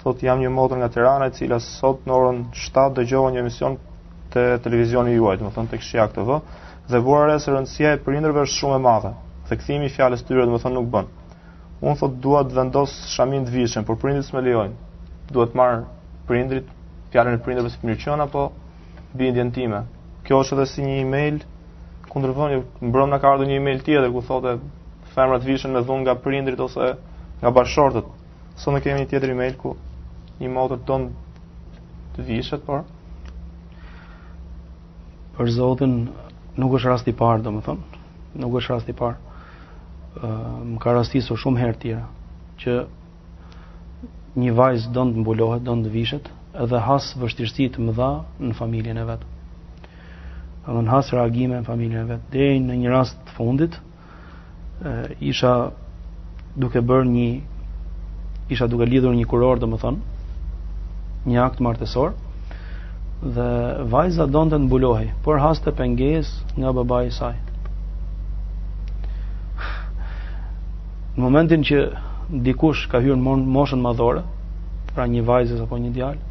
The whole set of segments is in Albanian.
Thot jam një motër nga Tirana e cila sot në orën 7 dëgjova një emision te televizioni juaj, domethënë tek Shija TV, dhe vura re se rëndësia e prindërve është shumë e madhe. Dhe kthimi i fjalës tyre domethënë nuk bën. Unë thot dua të vendos shamin të vishëm, por prindrit s'më lejojnë. Duhet marr prindrit fjalën e prindërve si mirëqen apo bindjen time. Kjo është edhe si një email kundërvënie, mbrëmna ka ardhur një email tjetër ku thotë femrat vishen me dhunë nga prindrit ose nga bashkëshortët. Sot ne kemi një tjetër email ku një motër ton të vishet, por për zotin nuk është rasti i parë, domethënë, nuk është rasti i parë. Më ka rastisur shumë herë tjera që një vajzë don të mbulohet, don të vishet, edhe has vështirësi të mëdha në familjen e vet. Domethënë has reagime në familjen e vet. Deri në një rast të fundit isha duke lidhur një kuror, domethënë, një akt martesor, dhe vajza donte të mbulohej, por haste pengesë nga babai i saj. Në momentin që dikush ka hyrë në moshën madhore, pra një vajzë apo një djalë,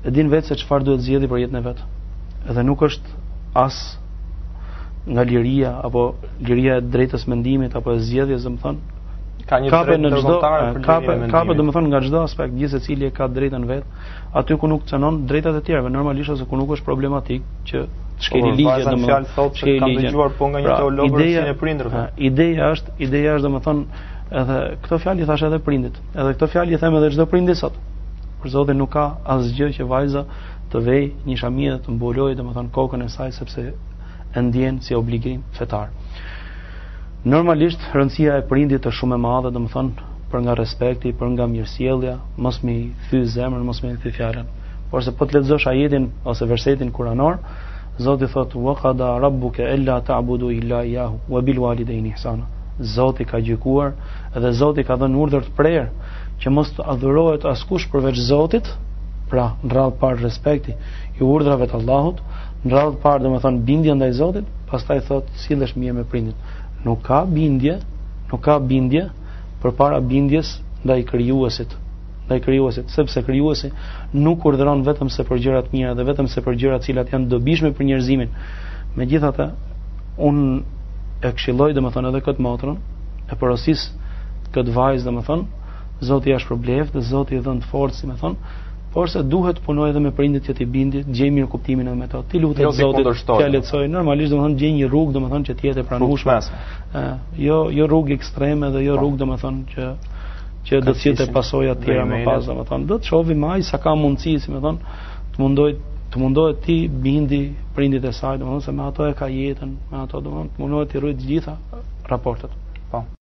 e din vetë se çfarë duhet zgjidhë për jetën e vet. Edhe nuk është as nga liria apo liria e drejtës mendimit apo e zgjedhjes, domethënë, ka një drejtë ndërkombëtare për kape domethënë nga çdo aspekt, gjithë secili e ka drejtën vet, aty ku nuk cënon drejtat e tjerëve, normalisht ose ku nuk është problematik që shkeli ligje, domethënë shkeli ligje. Kam dëgjuar po nga një teolog rëndësinë e prindërve. Ideja është domethënë, edhe këto fjalë i thash edhe prindit, edhe këto fjalë i them edhe çdo prindi sot. Për zotin nuk ka asgjë që vajza të vej një shamie dhe të mbulojë domethënë kokën e saj sepse e ndjen si obligim fetar. Normalisht rëndësia e prindit është shumë e madhe, domethënë për nga respekti, për nga mirësjellja, mos më thy zemrën, mos më thy fjalën. Por se po të lexosh ajetin ose versetin kuranor, Zoti thotë: "Wa qada rabbuka alla ta'budu illa iyyahu wa bil walidayni ihsana." Zoti ka gjykuar dhe Zoti ka dhënë urdhër të prerë që mos të adhurohet askush përveç Zotit, pra në radhë parë respekti i urdhrave të Allahut, në radhë parë domethënë bindja ndaj Zotit, pastaj thotë sillesh mirë me prindit. Nuk ka bindje përpara bindjes ndaj krijuesit, sepse krijuesi nuk urdhëron vetëm se për gjërat mira dhe vetëm se për gjërat cilat janë dobishme për njerëzimin. Megjithatë, unë e këshilloj domethënë edhe këtë motrën, e porosis këtë vajzë domethënë, Zoti ja shpërbleft dhe Zoti i dhënë forcë, domethënë, por se duhet punoj edhe me prindit që t'i bindi, gjej mirë kuptimin edhe me to. Ti lutet Zotit, t'ia lehtësoj, normalisht domethënë gjej një rrugë domethënë që të jetë e pranueshme. Jo rrugë ekstreme dhe jo rrugë domethënë që do të jetë pasoja të tjera më pas domethënë. Do të shohim më sa ka mundësi, si më thon, të mundohet ti bindi prindit e saj, domethënë se me ato e ka jetën, me ato domethënë të mundohet të rrit të gjitha raportet. Po.